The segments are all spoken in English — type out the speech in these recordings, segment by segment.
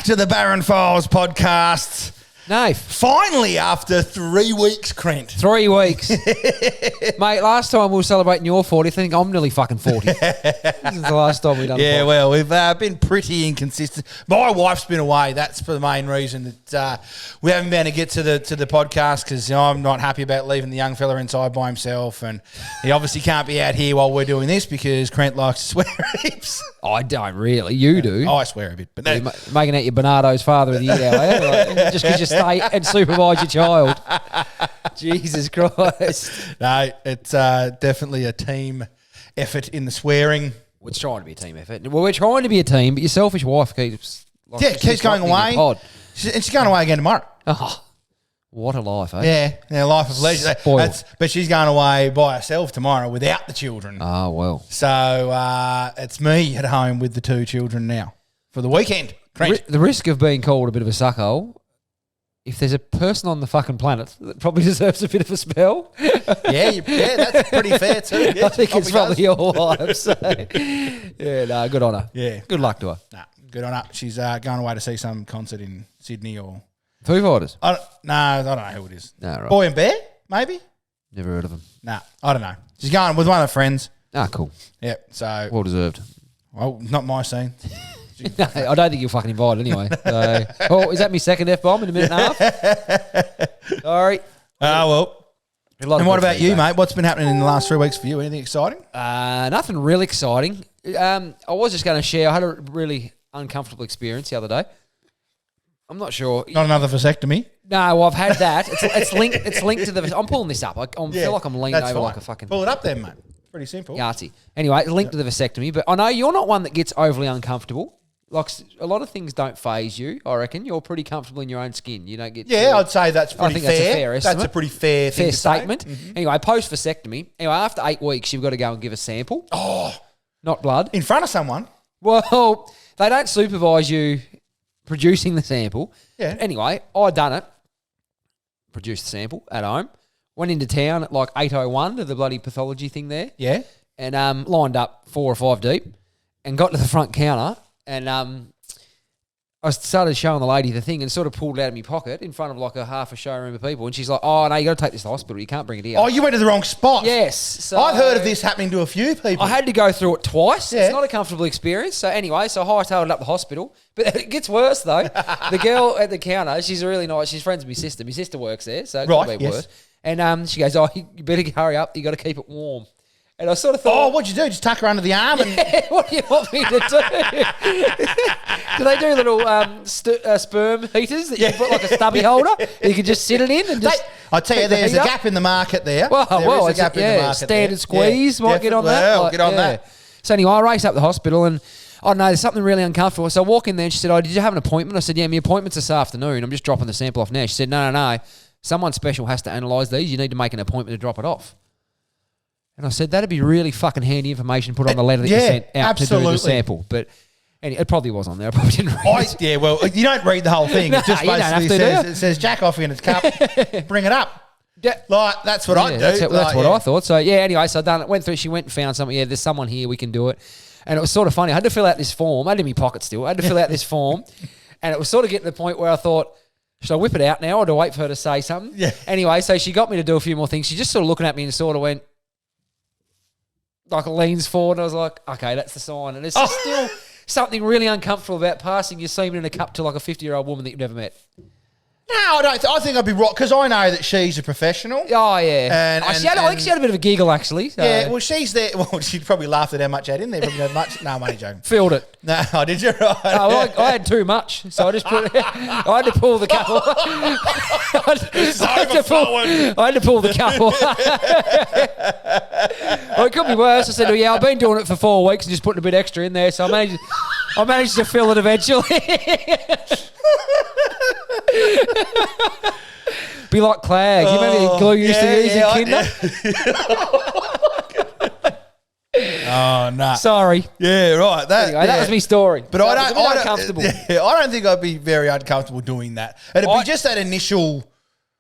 to the Baron Files podcast. No. Finally, after 3 weeks, Crent. 3 weeks. Mate, last time we were celebrating your 40th, I think I'm nearly fucking 40. This is the last time we've done Yeah, well, we've been pretty inconsistent. My wife's been away. That's for the main reason that we haven't been able to get to the podcast because I'm not happy about leaving the young fella inside by himself, and he obviously can't be out here while we're doing this because Crent likes to swear heaps. I don't really. You do. I swear a bit. But You're making out your Bernardo's father of the year now, eh? Like, just because you stay and supervise your child. Jesus Christ. No, it's definitely a team effort in the swearing. Well, it's trying to be a team effort. Well, we're trying to be a team, but your selfish wife keeps... keeps going away. And she's going away again tomorrow. Oh, what a life, eh? Yeah, life of leisure. Spoiled. But she's going away by herself tomorrow without the children. Oh, well. So it's me at home with the 2 children now for the weekend. The risk of being called a bit of a suckhole, if there's a person on the fucking planet that probably deserves a bit of a spell. Yeah, that's pretty fair too. Yeah, I think it's probably your wife. So. Yeah, no, good on her. Yeah. Good luck to her. Nah, good on her. She's going away to see some concert in Sydney or... Foo Fighters? I don't know who it is. No, right. Boy and Bear, maybe? Never heard of them. Nah, I don't know. She's going with one of her friends. Ah, cool. Yeah, so... Well deserved. Well, not my scene. No, I don't think you're fucking invited anyway. So, oh, is that my second F-bomb in a minute and a half? Sorry. Well. And what about you, mate? What's been happening in the last 3 weeks for you? Anything exciting? Nothing really exciting. I was just going to share. I had a really uncomfortable experience the other day. I'm not sure. Not another vasectomy? No, well, I've had that. It's linked to the... I'm pulling this up. I feel like I'm leaning over like a fucking... Pull it up then, mate. Pretty simple. Yahtzee. Anyway, it's linked to the vasectomy, but I know you're not one that gets overly uncomfortable. Like, a lot of things don't faze you, I reckon. You're pretty comfortable in your own skin. You don't get... Yeah, I'd say that's pretty fair. That's a fair estimate. That's a pretty fair thing to statement. Say. Mm-hmm. Anyway, post-vasectomy. Anyway, after 8 weeks, you've got to go and give a sample. Oh. Not blood. In front of someone? Well, they don't supervise you producing the sample. Yeah. Anyway, I done it. Produced the sample at home. Went into town at like 8:01 to the bloody pathology thing there. Yeah. And lined up 4 or 5 deep and got to the front counter and I started showing the lady the thing and sort of pulled it out of my pocket in front of like a half a showroom of people and she's like, oh, no, you got to take this to the hospital. You can't bring it here. Oh, you went to the wrong spot. Yes. So I've heard of this happening to a few people. I had to go through it twice. Yeah. It's not a comfortable experience. So anyway, so I hightailed it up the hospital. But it gets worse though. The girl at the counter, she's really nice. She's friends with my sister. My sister works there, so it could be worse. And she goes, oh, you better hurry up. You got to keep it warm. And I sort of thought... Oh, what'd you do? Just tuck her under the arm? And what do you want me to do? Do they do little sperm heaters that you can put like a stubby holder? You can just sit it in and just... I tell you, there's a gap in the market there. Well, there is a gap in the market standard there. squeeze might get on that. Well, get on that. So anyway, I race up the hospital and I don't know, there's something really uncomfortable. So I walk in there and she said, oh, did you have an appointment? I said, yeah, my appointment's this afternoon. I'm just dropping the sample off now. She said, no. Someone special has to analyse these. You need to make an appointment to drop it off. And I said, that'd be really fucking handy information to put on the letter that you sent out to do the sample. But anyway, it probably was on there. I probably didn't read it. Yeah, well, you don't read the whole thing. It just basically says jack off in its cup, bring it up. Yeah. Like, that's what I do. That's what I thought. So, yeah, anyway, so I done it. Went through, she went and found something. Yeah, there's someone here, we can do it. And it was sort of funny. I had to fill out this form. I had it in my pocket still. I had to fill out this form. And it was sort of getting to the point where I thought, should I whip it out now or do I wait for her to say something? Yeah. Anyway, so she got me to do a few more things. She just sort of looking at me and sort of went, like leans forward, and I was like, okay, that's the sign. And it's still something really uncomfortable about passing your semen in a cup to like a 50-year-old woman that you've never met. No, I don't. I think I'd be right because I know that she's a professional. Oh, yeah. I think she had a bit of a giggle, actually. So. Yeah, well, she's there. Well, she'd probably laughed at how much I had in there. Probably had much. No, I'm only joking. Filled it. No, I did you right? Oh, well, I had too much, so I just put. I had to pull the couple. I had to pull the couple. Well, it could be worse. I said, yeah, I've been doing it for 4 weeks and just putting a bit extra in there, so I managed to fill it eventually. Be like Clag. You remember the glue you used to use in kinder? Oh, no. Sorry. Yeah, right. That was my story. But so I don't think I'd be very uncomfortable doing that. It'd be just that initial...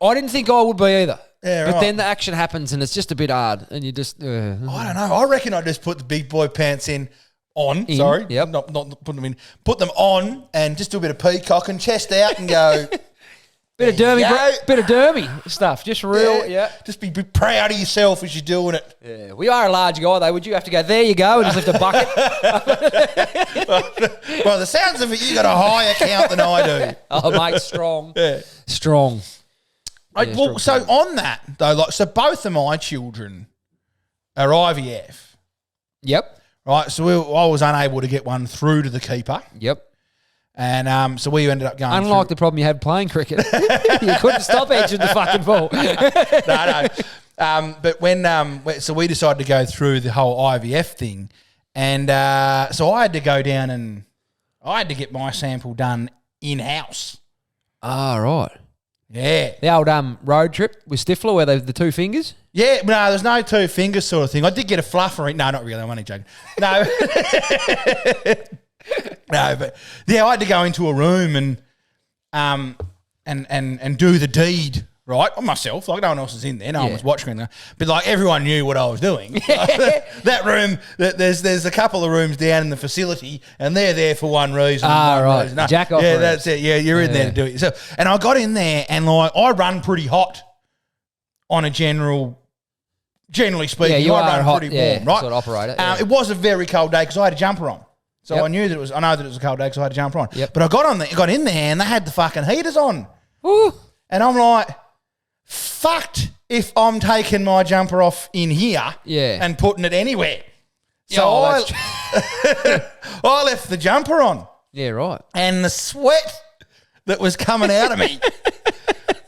I didn't think I would be either. Yeah, but right. then the action happens and it's just a bit hard and you just... I don't know. I reckon I'd just put the big boy pants in on. In, Sorry, yep. not putting them in. Put them on and just do a bit of peacocking, chest out, and go. Bit of dermy stuff. Just real, yeah. Just be proud of yourself as you're doing it. Yeah. We are a large guy, though. Would you have to go, there you go, and just lift a bucket? Well, the sounds of it, you got a higher count than I do. Oh, mate, strong. Yeah. Strong. So on that, though, so both of my children are IVF. Yep. Right, so I was unable to get one through to the keeper. Yep. And so we ended up going Unlike the problem you had playing cricket. You couldn't stop edging the fucking ball. No. But so we decided to go through the whole IVF thing. And so I had to go down and I had to get my sample done in-house. Ah, right. Yeah. The old road trip with Stifler where they the two fingers? Yeah, no, there's no two fingers sort of thing. I did get a fluffer. No, not really. I'm only joking. No. No, but yeah, I had to go into a room and do the deed, right, on myself. Like no one else was in there, no one was watching me. But like everyone knew what I was doing. That room, there's a couple of rooms down in the facility, and they're there for one reason. Right, reason. No, jack off. Yeah, that's it. Yeah, you're in there to do it. So, and I got in there, and like I run pretty hot on a generally speaking. Yeah, you I are run hot, pretty warm, right? sort of operator. It was a very cold day because I had a jumper on. So Yep. I know that it was a cold day because I had a jumper on. Yep. But I got in there and they had the fucking heaters on. Woo. And I'm like, fucked if I'm taking my jumper off in here and putting it anywhere. So I left the jumper on. Yeah, right. And the sweat that was coming out of me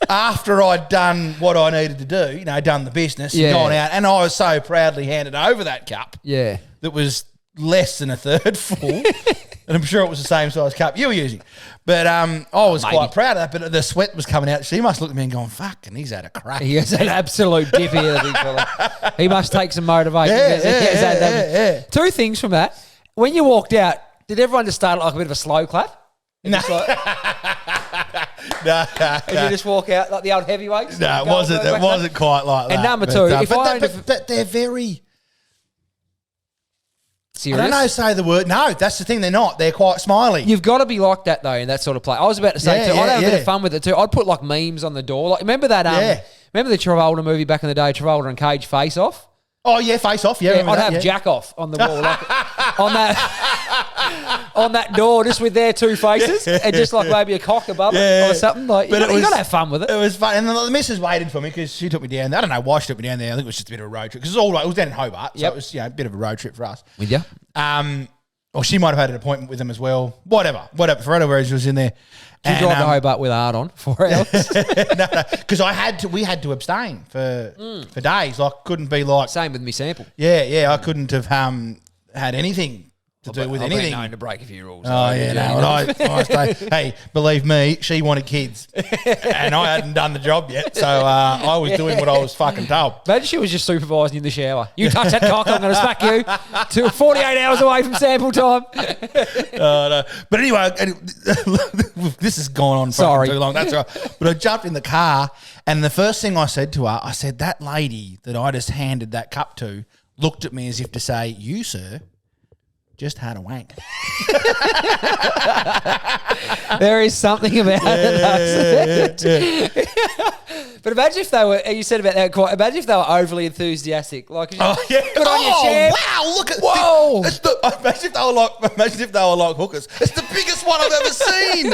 after I'd done what I needed to do, done the business and gone out. And I was so proudly handed over that cup. Yeah. That was less than a third full. And I'm sure it was the same size cup you were using. But I was quite proud of that. But the sweat was coming out. She must look at me and going, fucking, he's had a crack. He has an absolute dip here, the big fella. He must take some motivation. Yeah. Two things from that. When you walked out, did everyone just start like a bit of a slow clap? No. No. Did you just walk out like the old heavyweights? No, it wasn't quite like that. And number two, but they're very... Serious? I don't know, say the word. No, that's the thing. They're not. They're quite smiley. You've got to be like that, though, in that sort of play. I was about to say, too, I'd have a bit of fun with it, too. I'd put, like, memes on the door. Like, remember that, remember the Travolta movie back in the day, Travolta and Cage Face Off? Oh, yeah, Face Off. Yeah, I'd have Jack Off on the wall. Like, on that door, just with their two faces, and just, like, maybe a cock above it or something. Like, but you got to have fun with it. It was fun. And the missus waited for me because she took me down there. I don't know why she took me down there. I think it was just a bit of a road trip. Because it was down in Hobart. So it was, a bit of a road trip for us. With you? Or she might have had an appointment with them as well. Whatever. For whatever she was in there. Did you drive to Hobart with Art on 4 hours? No, because we had to abstain for days. Like, couldn't be like... Same with me sample. Yeah, I couldn't have had anything to do with anything. I've been known to break a few rules. Oh, yeah, no. Hey, believe me, she wanted kids. And I hadn't done the job yet, so I was doing what I was fucking told. Imagine she was just supervising you in the shower. You touch that cock, I'm going to smack you. To 48 hours away from sample time. No. But anyway, this has gone on for too long. That's right. But I jumped in the car, and the first thing I said to her, I said, that lady that I just handed that cup to looked at me as if to say, you, sir, just had a wank. There is something about it. But imagine if they were, you said about that quite, imagine if they were overly enthusiastic. Like, good on you, champ. Wow, look at Whoa. Imagine if they were like hookers. It's the biggest one I've ever seen.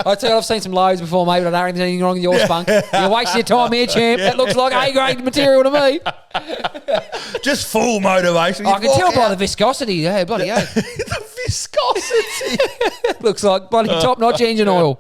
I tell you, I've seen some loads before, mate, but I don't think there's anything wrong with your spunk. You're wasting your time here, champ. That looks like A-grade material to me. Just full motivation. I can tell by the viscosity. Yeah, bloody hell. The viscosity. Looks like bloody top-notch engine oil.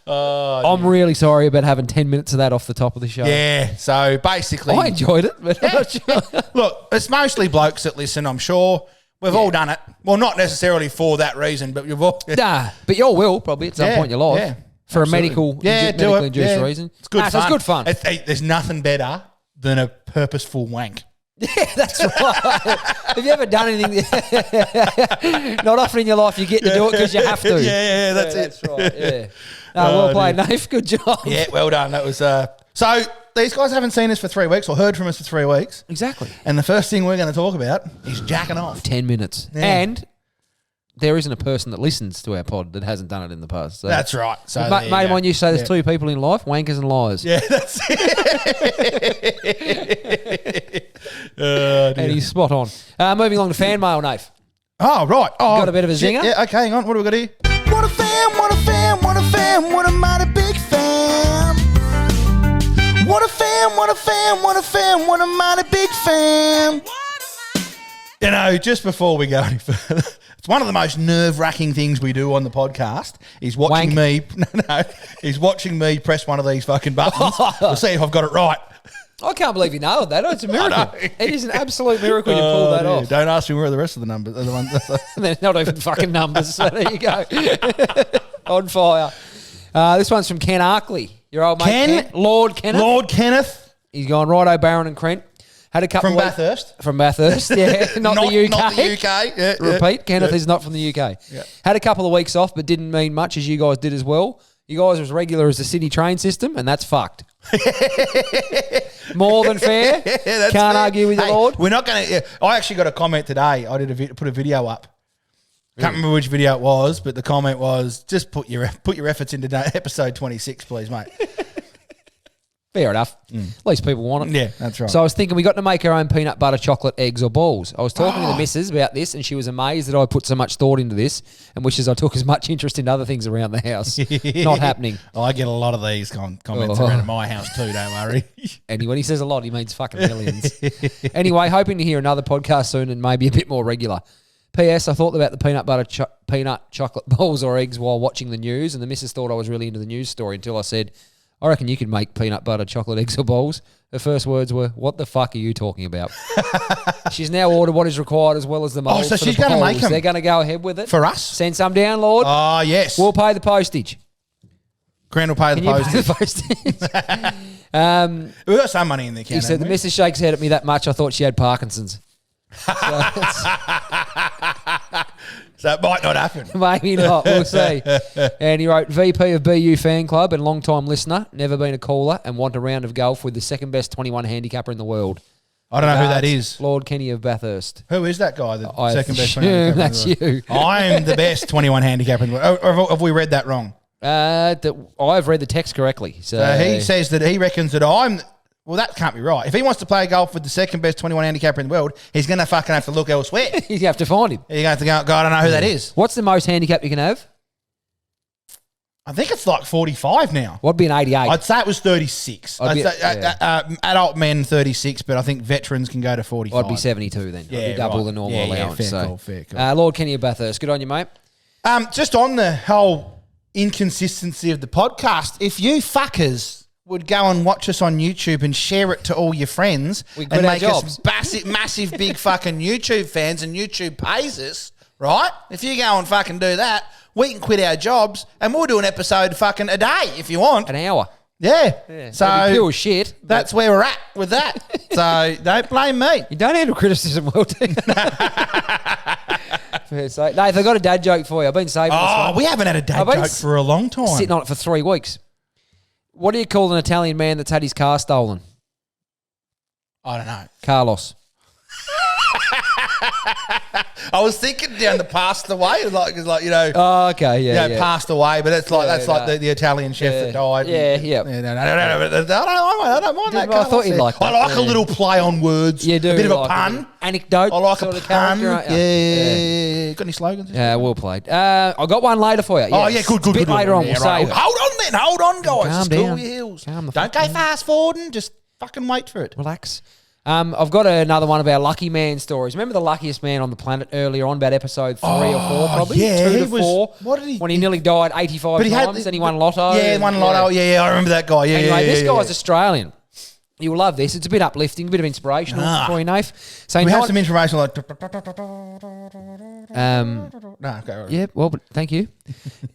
I'm really sorry about having 10 minutes of that off the top of the show. Yeah, so basically... I enjoyed it, but I'm not sure. Look, it's mostly blokes that listen, I'm sure. We've all done it. Well, not necessarily for that reason, but you've all... Nah, but you all will probably at some point in your life. Yeah, for absolutely. medically induced reason. It's good fun. It's good fun. There's nothing better than a purposeful wank. Yeah, that's right. Have you ever done anything? Not often in your life you get to do it because you have to. Yeah, that's it. That's right, yeah. No, well played, Nath. Good job. Yeah, well done. That was... So, these guys haven't seen us for 3 weeks or heard from us for 3 weeks. Exactly. And the first thing we're going to talk about is jacking off. 10 minutes. Yeah. And there isn't a person that listens to our pod that hasn't done it in the past. So. That's right. So Mate, when you say there's two people in life, wankers and liars. Yeah, that's it. And he's spot on. Moving along to fan mail, Nath. Oh, right. Oh, got a bit of a zinger? Yeah, okay, hang on. What do we got here? What a fan, what a fan, what a fan, what a mighty big fan. What a fan, what a fan, what a fan, what a mighty big fan. You know, just before we go any further, it's one of the most nerve-wracking things we do on the podcast is watching he's watching me press one of these fucking buttons to see if I've got it right. I can't believe you nailed that. It's a miracle. It is an absolute miracle you pulled that off. Don't ask me where the rest of the numbers are. The ones. They're not even fucking numbers, so there you go. On fire. This one's from Ken Arkley. Your old mate Ken? Lord Kenneth. Lord Kenneth. He's gone, righto, Baron and Crent. Had a couple from Bathurst. From Bathurst, yeah. Not the UK. Not the UK. Yeah, Repeat, Kenneth is not from the UK. Yeah. Had a couple of weeks off, but didn't mean much, as you guys did as well. You guys are as regular as the Sydney train system, and that's fucked. More than fair. Can't fair. Argue with the Lord. We're not going to... I actually got a comment today. I did put a video up. Can't remember which video it was, but the comment was, just put your efforts into episode 26, please, mate. Fair enough. At least people want it. Yeah, that's right. So I was thinking we got to make our own peanut butter chocolate eggs or balls. I was talking to the missus about this, and she was amazed that I put so much thought into this and wishes I took as much interest in other things around the house. Not happening. I get a lot of these comments around at my house too, don't worry. And when he says a lot, he means fucking millions. Anyway, hoping to hear another podcast soon and maybe a bit more regular. P.S. I thought about the peanut butter peanut chocolate balls or eggs while watching the news, and the missus thought I was really into the news story until I said, I reckon you could make peanut butter chocolate eggs or balls. Her first words were, what the fuck are you talking about? She's now ordered what is required as well as the mould. So she's going to make them. They're going to go ahead with it. For us? Send some down, Lord. Oh, yes. We'll pay the postage. Grant will pay the postage. We've got some money in the account. He said the missus shakes head at me that much, I thought she had Parkinson's. So it might not happen. Maybe not. We'll see. And he wrote, VP of BU Fan Club and long-time listener, never been a caller, and want a round of golf with the second best 21 handicapper in the world. I don't know who that is. Lord Kenny of Bathurst. Who is that guy? The I second best 21 handicapper that's in the world? you. I'm the best 21 handicapper in the world. Or have we read that wrong? I've read the text correctly. So he says that he reckons that I'm... Well, that can't be right. If he wants to play golf with the second best 21 handicapper in the world, he's going to fucking have to look elsewhere. You have to find him. You're going to have to go, I don't know who that is. What's the most handicap you can have? I think it's like 45 now. What'd be an 88? I'd say it was 36. Adult men 36, but I think veterans can go to 45. I'd be 72 then. Yeah, I'd be double right. the normal allowance. Fair call. Lord Kenny of Bathurst, good on you, mate. Just on the whole inconsistency of the podcast, if you fuckers would go and watch us on YouTube and share it to all your friends and make us massive big fucking YouTube fans and YouTube pays us, right? If you go and fucking do that, we can quit our jobs and we'll do an episode fucking a day if you want. An hour. Yeah. So pure shit. That's where we're at with that. So don't blame me. You don't handle criticism well, do you? Fair say. Nate, I've got a dad joke for you. I've been saving this one. We haven't had a dad joke for a long time. Sitting on it for 3 weeks. What do you call an Italian man that's had his car stolen? I don't know. Carlos. I was thinking down the passed away, like you know. Oh, okay, yeah. Passed away, but it's like the Italian chef that died. Yeah. No, I don't mind that. I thought you'd like that. I like a little play on words. You do. A bit of a pun. Anecdote. I like a pun. Yeah. Got any slogans? Yeah, well played. I got one later for you. Oh, yeah, good. A bit later on, we'll save it. Hold on then. Hold on, guys. Calm School down. your heels. Calm the Don't go fast forwarding. Just fucking wait for it. Relax. I've got another one of our lucky man stories. Remember the luckiest man on the planet earlier on, about episode 3 or 4, probably? Yeah, 2 to 4. What did he? When he nearly died 85 times and he won lotto. Yeah, won lotto. Yeah, I remember that guy. Yeah, anyway, this guy's Australian. You'll love this. It's a bit uplifting, a bit of inspirational for you, Nath. So we have some information like... Yeah, well, but thank you.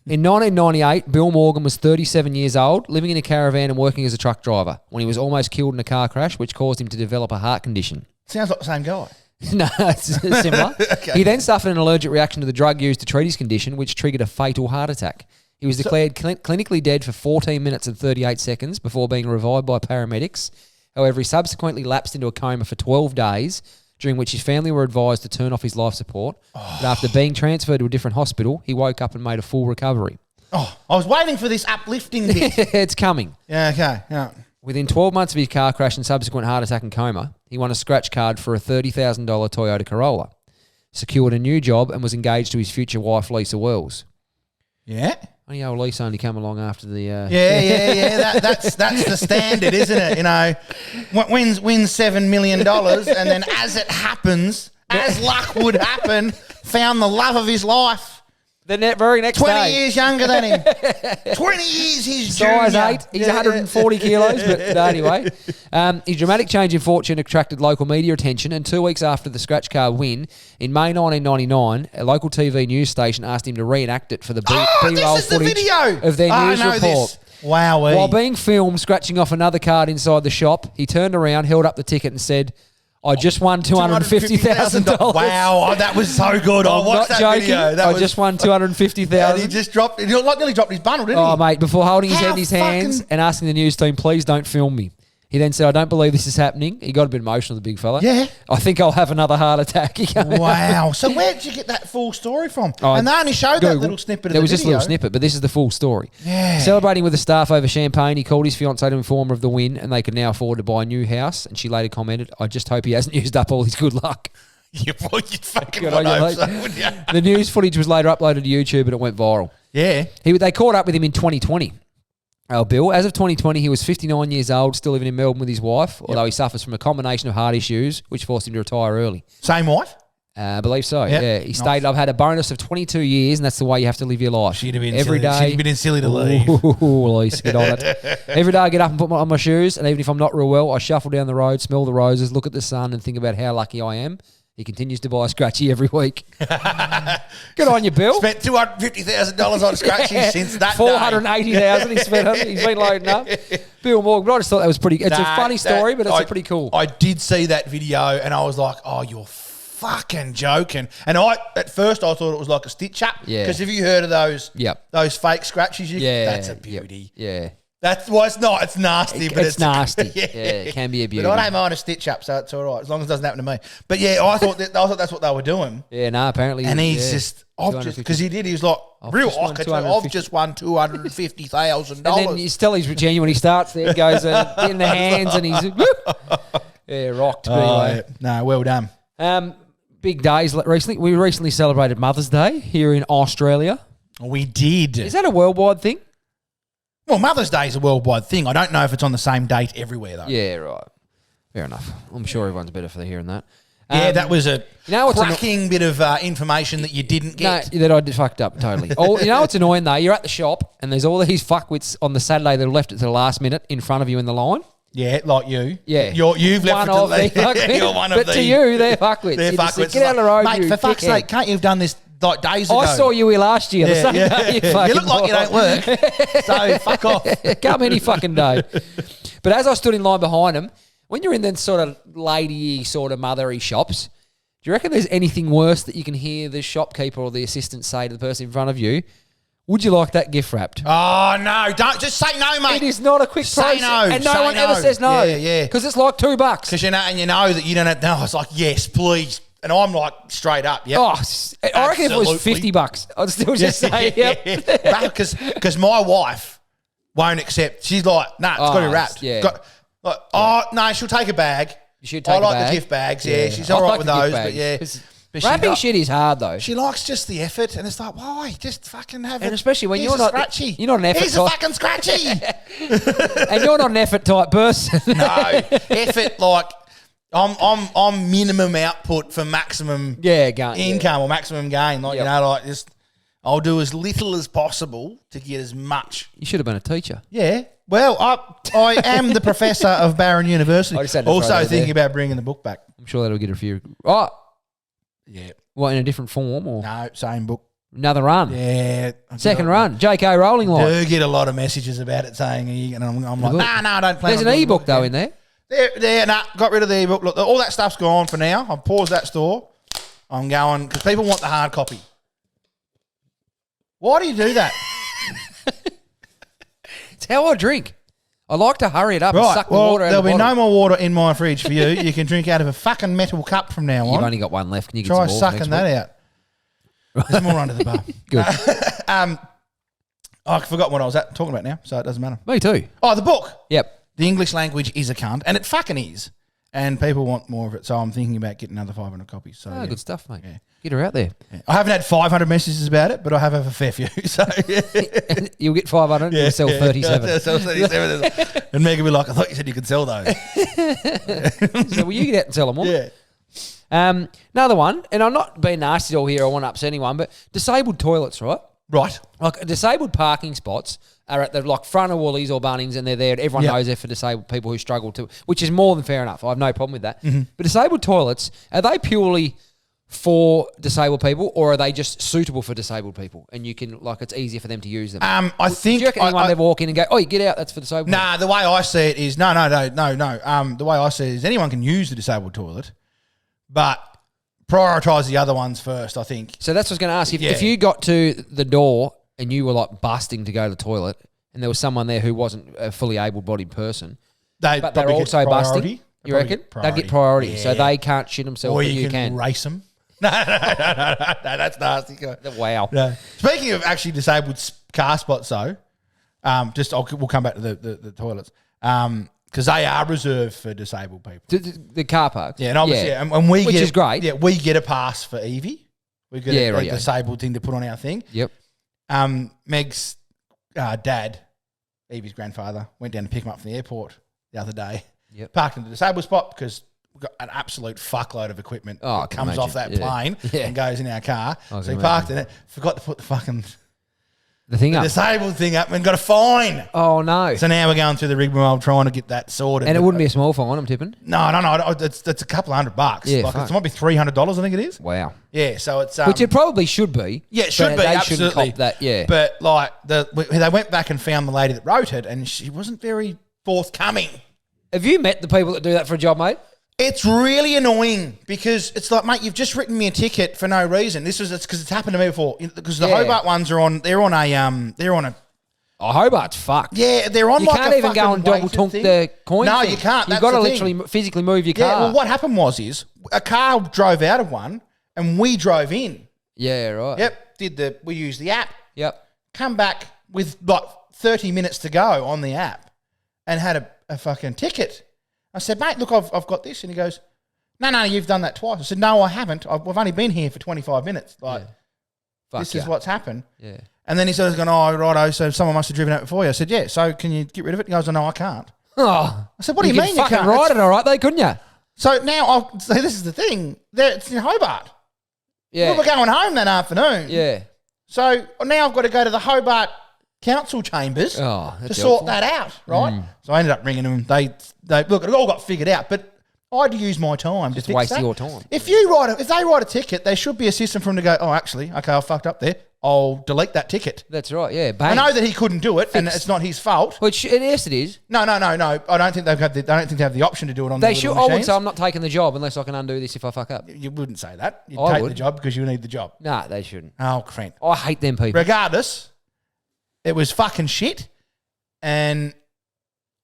In 1998, Bill Morgan was 37 years old, living in a caravan and working as a truck driver when he was almost killed in a car crash, which caused him to develop a heart condition. Sounds like the same guy. No, it's similar. Okay. He then suffered an allergic reaction to the drug used to treat his condition, which triggered a fatal heart attack. He was declared clinically dead for 14 minutes and 38 seconds before being revived by paramedics. However, he subsequently lapsed into a coma for 12 days, during which his family were advised to turn off his life support. But after being transferred to a different hospital, he woke up and made a full recovery. Oh, I was waiting for this uplifting bit. It's coming. Yeah, okay. Yeah. Within 12 months of his car crash and subsequent heart attack and coma, he won a scratch card for a $30,000 Toyota Corolla, secured a new job, and was engaged to his future wife, Lisa Wells. Yeah. Only old Lisa only come along after the... Yeah. That's the standard, isn't it? You know, wins $7 million, and then as it happens, as luck would happen, found the love of his life. The very next 20 day. years younger than him. 20 years his Size junior. 8. He's 140 kilos, but anyway. His dramatic change in fortune attracted local media attention, and 2 weeks after the scratch card win, in May 1999, a local TV news station asked him to reenact it for the B-roll footage of their news report. This. Wow. While being filmed scratching off another card inside the shop, he turned around, held up the ticket and said, I just won $250,000. Wow, that was so good. I watched that joking. video. I just won $250,000. He just dropped, he nearly dropped his bundle, didn't he? Oh, mate, before holding his head in his How hands fucking- and asking the news team, please don't film me. He then said, I don't believe this is happening. He got a bit emotional, the big fella. Yeah. I think I'll have another heart attack. Wow. So where did you get that full story from? And they only showed that little snippet of the There was video. just a little snippet, but this is the full story. Yeah. Celebrating with the staff over champagne, he called his fiancée to inform her of the win, and they could now afford to buy a new house. And she later commented, I just hope he hasn't used up all his good luck. You fucking Good would on you, hope so, mate. wouldn't you? The news footage was later uploaded to YouTube, and it went viral. Yeah. They caught up with him in 2020. Bill, as of 2020, he was 59 years old, still living in Melbourne with his wife, although he suffers from a combination of heart issues, which forced him to retire early. Same wife? I believe so, Yep. yeah. He stated, I've had a bonus of 22 years, and that's the way you have to live your life. She'd have been Every silly. day. She'd have been silly to leave. Ooh, Elise, get on it. Every day I get up and put on my shoes, and even if I'm not real well, I shuffle down the road, smell the roses, look at the sun, and think about how lucky I am. He continues to buy a scratchy every week. Good on you, Bill. Spent $250,000 on scratchy since that day. $480,000 he spent on it. He's been loading up. Bill Morgan. But I just thought that was pretty. It's a funny story, but it's pretty cool. I did see that video, and I was like, "Oh, you're fucking joking!" And at first I thought it was like a stitch up. Yeah. Because have you heard of those? Yep. Those fake scratches? Yeah. That's a beauty. Yep. Yeah. That's it's not. It's nasty, but It's nasty. Yeah, it can be a beauty. But I don't mind a stitch up, so it's all right as long as it doesn't happen to me. But yeah, I thought that's what they were doing. Yeah, no, apparently. And he's just because he was like real. I've just won $250,000. And then you tell he's genuine. He starts there, goes in the hands, and he's rocked. But anyway. No, well done. Big days recently. We recently celebrated Mother's Day here in Australia. We did. Is that a worldwide thing? Well, Mother's Day is a worldwide thing. I don't know if it's on the same date everywhere, though. Yeah, right. Fair enough. I'm sure everyone's better for hearing that. Yeah, that was a what's cracking bit of information that you didn't get. No, that I fucked up totally. You know what's annoying, though? You're at the shop, and there's all these fuckwits on the Saturday that have left it to the last minute in front of you in the line. Yeah, like you. Yeah. You've left One it of to the You're one of But to you, they're fuckwits. They're You just fuckwits. say, get out of the road, mate, you for fuck's dickhead. sake, can't you have done this like days ago? I saw you here last year, the same day you fucking You look like you don't work, so fuck off. Come any fucking day. But as I stood in line behind him, when you're in them sort of lady sort of mothery shops, do you reckon there's anything worse that you can hear the shopkeeper or the assistant say to the person in front of you? Would you like that gift wrapped? Oh, no, don't. Just say no, mate. It is not a quick Say process. no, And no say one ever no. says no. Yeah. Because it's like $2. Because you know that you don't have, no, it's like, yes, please. And I'm like, straight up, yep. Oh, I reckon if it was Absolutely. $50, I'd still just say, yep. Because my wife won't accept. She's like, nah, it's got to be wrapped. Yeah. No, she'll take a bag. You should take I a like bag. the gift bags, yeah. She's all I right like with the gift those, bags. but yeah. But Wrapping shit is hard, though. She likes just the effort, and it's like, why? Just fucking have it. And especially when Here's you're a not scratchy. you're not an effort Here's a type. fucking scratchy. And you're not an effort type person. No, effort like I'm minimum output for maximum income or maximum gain. Like Yep. like just I'll do as little as possible to get as much. You should have been a teacher. Yeah. Well, I am the professor of Baron University. I just had to throw Also that thinking there. about bringing the book back. I'm sure that'll get a few. Oh, Yeah. what, in a different form or No, same book. another run? Yeah. Second run. J.K. Rowling I line. do get a lot of messages about it saying, and I'm like, no, I don't plan There's on an doing e-book it. though in there. Got rid of the ebook. Look, all that stuff's gone for now. I've paused that store. I'm going because people want the hard copy. Why do you do that? It's how I drink. I like to hurry it up and Right, suck the well, water out there'll of the be bottle. no more water in my fridge for you. You can drink out of a fucking metal cup from now You've on. only got one left. Can you get Try some more sucking that out. There's more under the bar. Good. I forgot what I was talking about now, so it doesn't matter. Me too. Oh, the book. Yep. The English language is a cunt, and it fucking is. And people want more of it, so I'm thinking about getting another 500 copies. So Oh, yeah. good stuff, mate. Yeah. Get her out there. Yeah. I haven't had 500 messages about it, but I have had a fair few. So You'll get 500. You'll sell 37. Sell 37. And Meg will be like, I thought you said you could sell those. So will you get out and sell them all? Yeah. Another one, and I'm not being nasty all here. I want to upset anyone, but disabled toilets, right? Right. Like disabled parking spots are at the front of Woolies or Bunnings, and they're there. And everyone knows they're for disabled people who struggle to, which is more than fair enough. I have no problem with that. Mm-hmm. But disabled toilets, are they purely for disabled people, or are they just suitable for disabled people? And you can it's easier for them to use them. I think Do you reckon anyone ever walk in and go, "Oh, you get out? That's for disabled"? Nah, the way I see it is no. The way I see it is anyone can use the disabled toilet, but prioritise the other ones first. I think. So that's what I was going to ask. If you got to the door and you were busting to go to the toilet, and there was someone there who wasn't a fully able-bodied person, but they're also busting, you reckon they'd get priority, so they can't shit themselves, or but you can race them. No, that's nasty. Wow. No. Speaking of actually disabled car spots, though, we'll come back to the toilets because they are reserved for disabled people. The car parks, Yeah, and obviously, and we which get is great. Yeah, we get a pass for Evie. We get a disabled thing to put on our thing. Yep. Meg's dad, Evie's grandfather, went down to pick him up from the airport the other day. Yep. Parked in the disabled spot because we've got an absolute fuckload of equipment that comes off that plane and goes in our car. So he parked in it, forgot to put the fucking disabled thing up and got a fine. Oh, no. So now we're going through the rigmarole trying to get that sorted. And it wouldn't be a small fine, I'm tipping. No. It's a couple of $100. Yeah, it might be $300, I think it is. Wow. Yeah, so it's... which it probably should be. Yeah, it should be, they absolutely. shouldn't cop that, yeah. But they went back and found the lady that wrote it and she wasn't very forthcoming. Have you met the people that do that for a job, mate? It's really annoying because it's like, mate, you've just written me a ticket for no reason. It's because it's happened to me before. Because the Hobart ones are on. They're on a. Oh, Hobart's fucked. Yeah, they're on. You like can't a even go and double tunk the coin. No, thing. you can't. You've That's got to the literally thing. physically move your car. Yeah. Well, what happened was a car drove out of one and we drove in. Yeah, right. Yep. We used the app. Yep. Come back with 30 minutes to go on the app, and had a fucking ticket. I said, mate, look, I've got this, and he goes, no, you've done that twice. I said, no, I haven't. We've only been here for 25 minutes. This is what's happened. Yeah. And then he started going, oh, righto, so someone must have driven it before you. I said, yeah, so can you get rid of it? He goes, oh, no, I can't. Oh. I said, what do you mean you fucking can't? ride it all right, though, couldn't you? So now, this is the thing. It's in Hobart. Yeah. We were going home that afternoon. Yeah. So now I've got to go to the Hobart council chambers to sort that out, right? So I ended up ringing them. They look, it all got figured out, but I had to use my time Just to fix waste that. your time. If they write a ticket, there should be a system for them to go, oh, actually, okay, I fucked up there. I'll delete that ticket. That's right, yeah. Bang. I know that he couldn't do it, and it's not his fault. Which, yes, it is. No. I don't think they have the option to do it on They the should. little I would machines. say I'm not taking the job unless I can undo this if I fuck up. You wouldn't say that. You'd I take would. the job because you need the job. Nah, they shouldn't. Oh, Crent. I hate them people. Regardless, it was fucking shit, and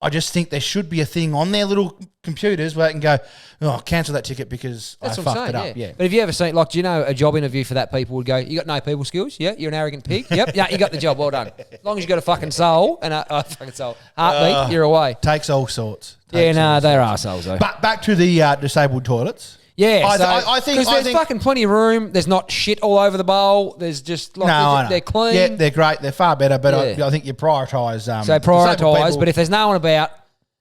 I just think there should be a thing on their little computers where they can go, oh, cancel that ticket because That's I what I'm fucked saying, it up. Yeah. But have you ever seen, do you know a job interview for that people would go, you got no people skills? Yeah, you're an arrogant pig? Yep, yeah, you got the job, well done. As long as you got a fucking soul and heartbeat, you're away. Takes all sorts. Yeah, no, they're arseholes though. But back to the disabled toilets. Yeah, I think there's fucking plenty of room. There's not shit all over the bowl. There's just they're clean. Yeah, they're great. They're far better. But Yeah. I think you prioritise. So prioritise. But if there's no one about,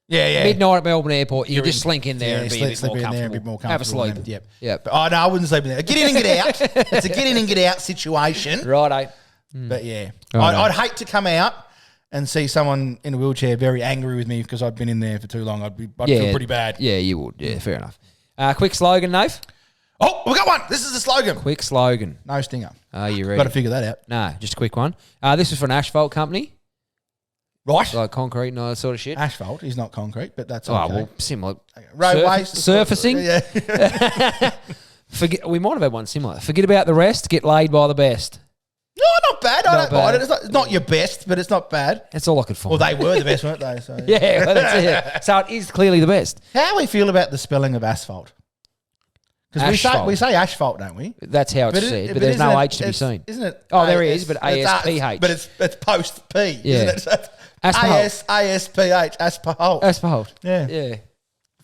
yeah, midnight at Melbourne Airport, you can just slink in there and be a bit more in there comfortable. and be more comfortable. Have a sleep. And, yep. Yep. But, no, I wouldn't sleep in there. Get in and get out. It's a get in and get out situation. Righto. But yeah, Righto. I'd hate to come out and see someone in a wheelchair very angry with me because I'd been in there for too long. I'd feel pretty bad. Yeah, you would. Yeah, fair enough. Quick slogan, Nave. Oh, we got one. This is the slogan. Quick slogan. No stinger. Are you ready? Got to figure that out. No, just a quick one. This is for an asphalt company, Right. like concrete and all that sort of shit. Asphalt is not concrete, but that's okay. Oh, well, similar. Roadways. Surfacing. Yeah. We might have had one similar. Forget about the rest. Get laid by the best. No, not bad. I Not don't mind bad. it. It's not your best, but it's not bad. That's all I could find. Well, they were the best, weren't they? So. yeah, well, that's it. So it is clearly the best. How do we feel about the spelling of asphalt? Because we say asphalt, don't we? That's how it's said, but there's no H to be seen. Isn't it? Oh, there is, but ASPH. But it's post P, Yeah. isn't it? So Asphalt. ASPH, asphalt. Asphalt. Yeah. Yeah.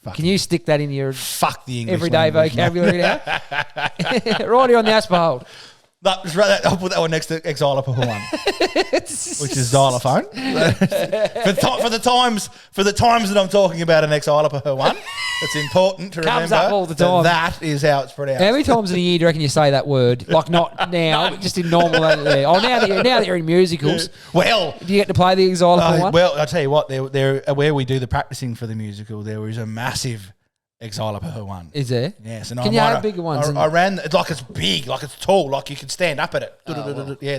Fuck. Can you stick that in your Fuck the English everyday language, mate. vocabulary now? Righty on the asphalt. No, just write that, I'll put that one next to Exilapa one, which is xylophone. for the times that I'm talking about an Exilapa one, it's important to Comes remember up all the time. that is how it's pronounced. How many times in a year do you reckon you say that word? Like not now, but just in normal. Yeah. Oh, now that you're in musicals, Well, do you get to play the xylophone one? well, I'll tell you what. There, where we do the practicing for the musical, there is a massive Exilapa one. Is there? Yes, and Can you have bigger ones? I ran. It's like it's big, like it's tall, like you can stand up at it. well. Yeah,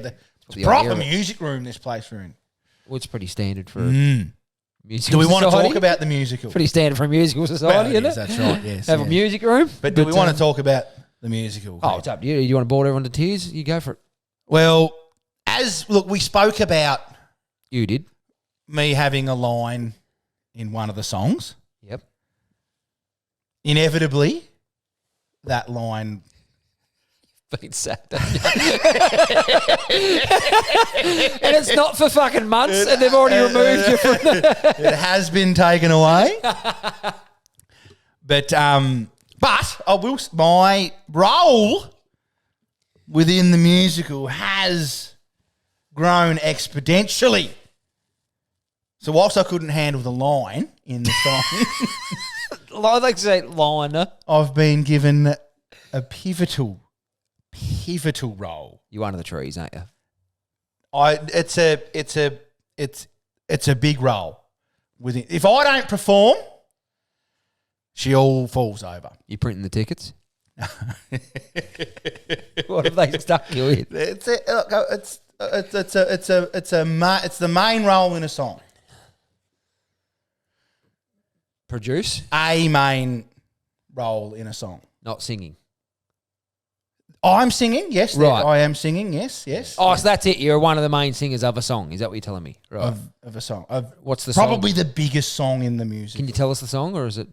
it's the proper idea of it. music room. This place we're in. Well, it's pretty standard for a musical Do we want to society. talk about the musical? Pretty standard for a musical society, Well, it isn't is, it? that's right. Yes. Have a music room. But do we want to talk about the musical? Oh, it's up to you. Do you want to bore everyone to tears? You go for it. Well, we spoke about You did. me having a line in one of the songs. Yep. Inevitably, that line. Been sacked. And it's not for fucking months, and they've already removed you from the... It has been taken away. But I will. My role within the musical has grown exponentially. So whilst I couldn't handle the line in the song, I like to say liner. I've been given a pivotal role. You're one of the trees, aren't you? It's a big role. Within, if I don't perform, she all falls over. You printing the tickets? What have they stuck you with? It's the main role in a song. Produce, A main role in a song. not singing. I'm singing, yes. Right. I am singing, yes. Oh, so that's it. You're one of the main singers of a song. Is that what you're telling me? Right. Of a song. What's the song? Probably the biggest song in the music. Can you tell us the song, or is it?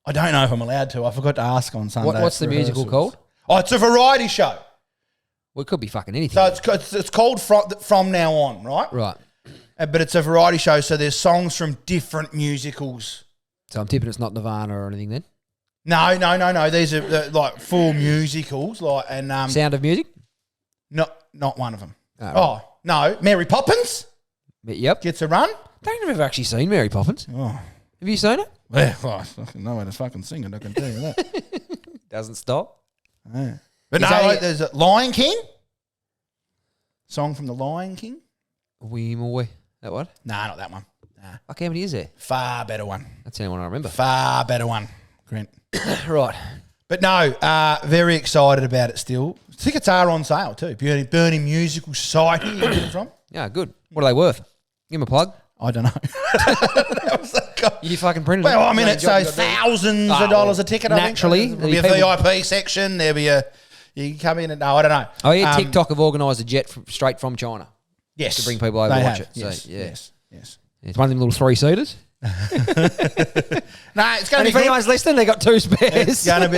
I don't know if I'm allowed to. I forgot to ask on Sunday. What's the musical called? Oh, it's a variety show. Well, it could be fucking anything. So it's called From Now On, right? Right. But it's a variety show, so there's songs from different musicals. So I'm tipping it's not Nirvana or anything then. No. These are like full musicals, Sound of Music. not one of them. Oh, right. Oh no, Mary Poppins Yep. gets a run. Don't think I've ever actually seen Mary Poppins. Oh, Have you seen it? well, I fucking know how to fucking sing it. I can tell you that. Doesn't stop. Yeah. But Is no, that it? there's a Lion King song from the Lion King. Wee Moy. That what? Nah, not that one. Nah, Fuck, how many is there? far better one. That's the only one I remember. Far better one, Crent. Right. But no, very excited about it still. Tickets are on sale too. Burning Musical Society, you get it from? Yeah, good. What are they worth? Give them a plug. I don't know. You fucking printed Well, it. I mean, You it's got a so job you gotta do. thousands Ah, of dollars well, a ticket. naturally, I think. There'll be a there'll be VIP section. There'll be a you can come in and no, I don't know. Oh yeah, TikTok have organised a jet straight from China. Yes, to bring people over they to watch have. it. So, Yes, yeah. yes. It's one of them little 3-seaters. No, it's going And to if be good. anyone's listening, they got 2 spares. It's gonna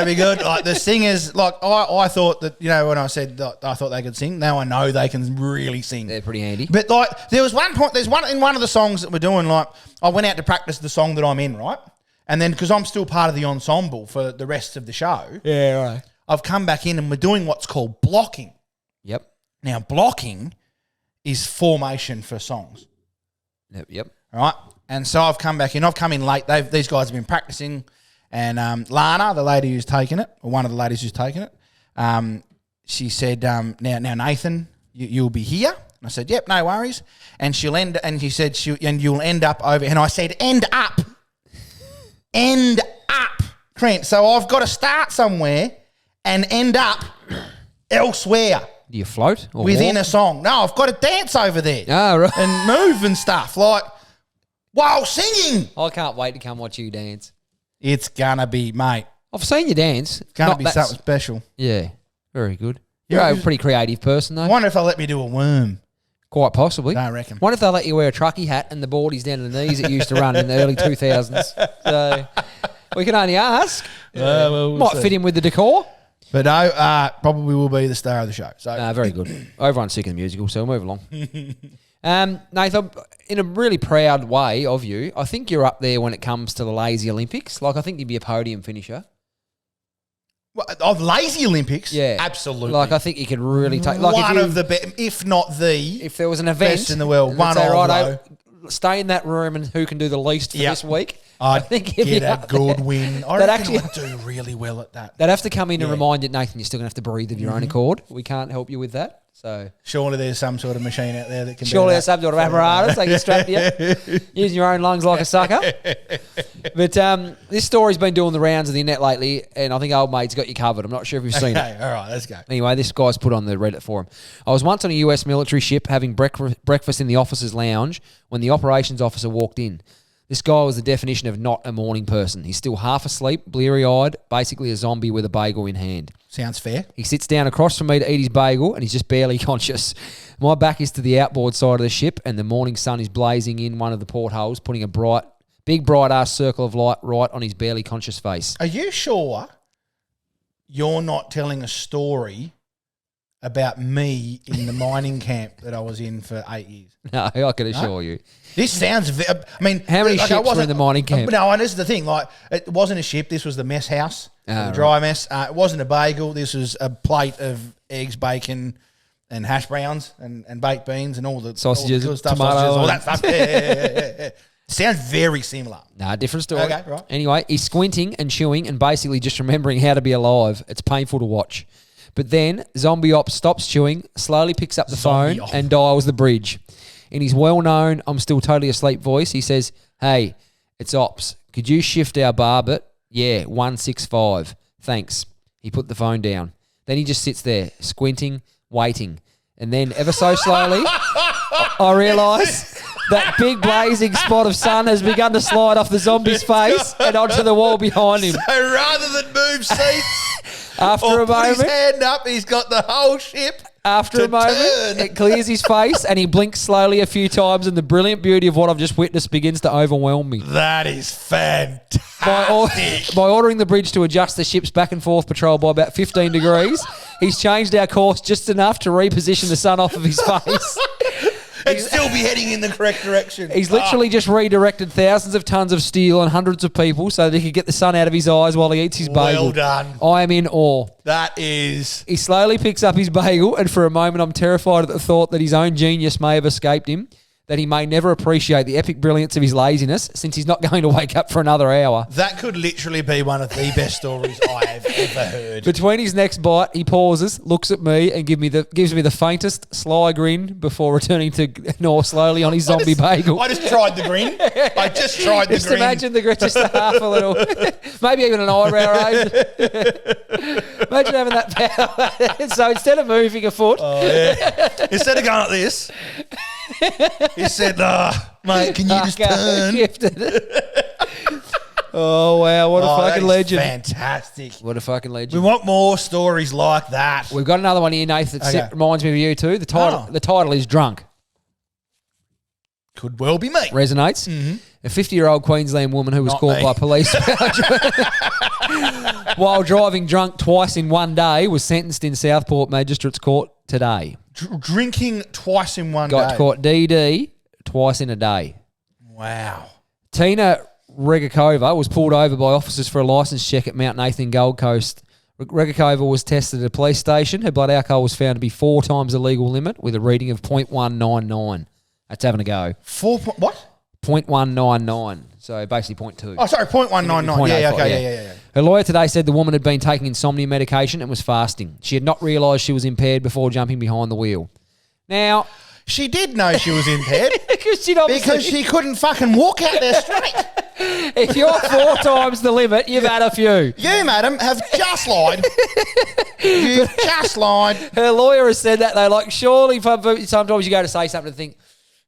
be good. Like the singers, like I thought that when I said that I thought they could sing. Now I know they can really sing. They're pretty handy. But like there was one point. There's one in one of the songs that we're doing. Like I went out to practice the song that I'm in, right? And then because I'm still part of the ensemble for the rest of the show, Yeah, right. I've come back in and we're doing what's called blocking. Yep. Now blocking is formation for songs. Yep. All right. And so I've come back in. I've come in late. These guys have been practicing. And Lana, the lady who's taken it, or one of the ladies who's taken it, she said, now Nathan, you'll be here. And I said, yep, no worries. And she said, you'll end up over. And I said, end up. End up, Crent. So I've got to start somewhere and end up elsewhere Do you float or within walk? a song. No, I've got to dance over there Ah, right. and move and stuff like while singing. I can't wait to come watch you dance. It's gonna be, mate. I've seen you dance. It's gonna Not be that something special. Yeah, very good. You're a pretty creative person, I though. wonder if they'll let me do a worm. Quite possibly. I reckon. Wonder if they'll let you wear a truckie hat and the boardies down to the knees that used to run in the early 2000s. So we can only ask. We'll Might see. fit in with the decor. But no, probably will be the star of the show. So Very good. Everyone's sick of the musical, so we'll move along. Nathan, in a really proud way of you, I think you're up there when it comes to the lazy Olympics. Like, I think you'd be a podium finisher. Of lazy Olympics, Yeah. absolutely. Like, I think you could really take... Like, one of the best, if not the if there was an event... best in the world, let's one say, of right, stay in that room and who can do the least for this week. I think get you'd be a up good there. win. I That reckon actually- I'd do really well at that. They'd have to come in and remind you, Nathan, you're still going to have to breathe of your own accord. We can't help you with that. So Surely there's some sort of machine out there that can surely do there's some sort of apparatus they can strap you, using your own lungs like a sucker. But this story's been doing the rounds of the net lately, and I think old mate's got you covered. I'm not sure if you've seen it. Okay, all right, let's go. Anyway, this guy's put on the Reddit forum. I was once on a US military ship having breakfast in the officer's lounge when the operations officer walked in. This guy was the definition of not a morning person. He's still half asleep, bleary-eyed, basically a zombie with a bagel in hand. Sounds fair. He sits down across from me to eat his bagel, and he's just barely conscious. My back is to the outboard side of the ship, and the morning sun is blazing in one of the portholes, putting a big bright-ass circle of light right on his barely conscious face. Are you sure you're not telling a story about me in the mining camp that I was in for 8 years? No, I can assure you. This sounds... I mean... How many like, ships were in the mining camp? No, and this is the thing. Like, it wasn't a ship. This was the mess house, the dry right. mess. It wasn't a bagel. This was a plate of eggs, bacon, and hash browns, and baked beans, and all the Sausages, all the good stuff, tomato, sausages, all that stuff. Yeah. Sounds very similar. Nah, different story. Okay, right. Anyway, he's squinting and chewing and basically just remembering how to be alive. It's painful to watch. But then Zombie Op stops chewing, slowly picks up the Zombie phone Op. and dials the bridge. In his well-known "I'm still totally asleep" voice, he says, "Hey, it's Ops. Could you shift our barbet? Yeah, 165. Thanks." He put the phone down. Then he just sits there, squinting, waiting. And then ever so slowly, I realise that big blazing spot of sun has begun to slide off the zombie's face and onto the wall behind him. So rather than move seats After or a put his moment, hand up, he's got the whole ship. After to a moment, turn. it clears his face and he blinks slowly a few times, and the brilliant beauty of what I've just witnessed begins to overwhelm me. That is fantastic. By ordering the bridge to adjust the ship's back and forth patrol by about 15 degrees, he's changed our course just enough to reposition the sun off of his face. And still be heading in the correct direction. He's literally just redirected thousands of tons of steel and hundreds of people so that he could get the sun out of his eyes while he eats his bagel. Well done. I am in awe. That is... He slowly picks up his bagel, and for a moment I'm terrified at the thought that his own genius may have escaped him, that he may never appreciate the epic brilliance of his laziness, since he's not going to wake up for another hour. That could literally be one of the best stories I have ever heard. Between his next bite, he pauses, looks at me, and gives me the faintest sly grin before returning to gnaw slowly on his zombie bagel. I just tried the grin. I just tried the Just grin. imagine the grin, just a half a little, maybe even an eyebrow raise. Imagine having that power. So instead of moving a foot, Instead of going like this, he said, mate, can you just turn? Oh, wow. What a that fucking is legend. Fantastic. What a fucking We legend. want more stories like that. We've got another one here, Nathan, that Okay. reminds me of you too. The title is Drunk. Could well be me. Resonates. Mm-hmm. A 50-year-old Queensland woman who was Not caught me. by police while driving drunk twice in one day was sentenced in Southport Magistrates Court today. Drinking twice in one Got day. caught DD twice in a day. Wow. Tina Regakova was pulled over by officers for a licence check at Mount Nathan Gold Coast. Regakova was tested at a police station. Her blood alcohol was found to be 4 times the legal limit with a reading of 0.199. That's having a go. 0.199. So basically 0.2. Oh, sorry, 0.199. Yeah, okay, yeah. Her lawyer today said the woman had been taking insomnia medication and was fasting. She had not realised she was impaired before jumping behind the wheel. Now... She did know she was impaired because she couldn't fucking walk out there straight. If you're 4 times the limit, you've had a few. You, madam, have just lied. You've just lied. Her lawyer has said that, though. Like, surely sometimes you go to say something and think,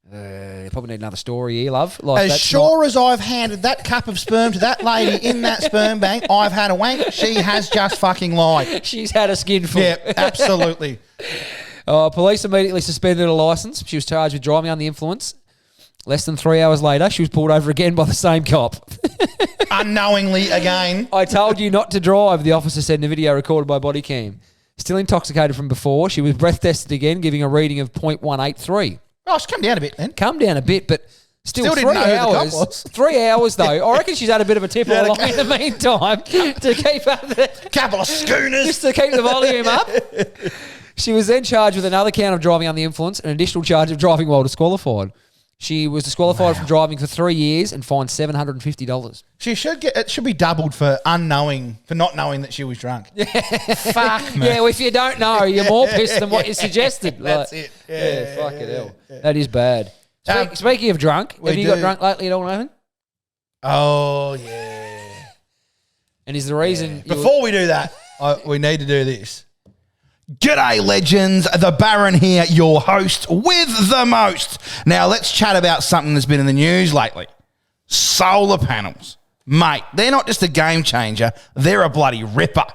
Probably need another story here, love. As sure as I've handed that cup of sperm to that lady in that sperm bank, I've had a wank. She has just fucking lied. She's had a skinful. Yeah, absolutely. Police immediately suspended her licence. She was charged with driving under the influence. Less than 3 hours later, she was pulled over again by the same cop. Unknowingly again. I told you not to drive, the officer said in a video recorded by body cam. Still intoxicated from before, she was breath tested again, giving a reading of .183. Oh, she's come down a bit then. Come down a bit, but still 3 didn't know who the hours. cop was. 3 hours, though. I reckon she's had a bit of a tip all along in the meantime to keep up Couple of schooners. just to keep the volume up. She was then charged with another count of driving under the influence and an additional charge of driving while disqualified. She was disqualified from driving for 3 years and fined $750. She should get. It should be doubled for not knowing that she was drunk. Fuck me. Yeah, well, if you don't know, you're more pissed than what you suggested. That's it. Yeah, fucking hell. That is bad. Speaking of drunk, have you got drunk lately at all, Nathan? Oh, yeah. And is the reason... Before we do that, we need to do this. G'day, legends. The Baron here, your host with the most. Now, let's chat about something that's been in the news lately. Solar panels. Mate, they're not just a game changer. They're a bloody ripper.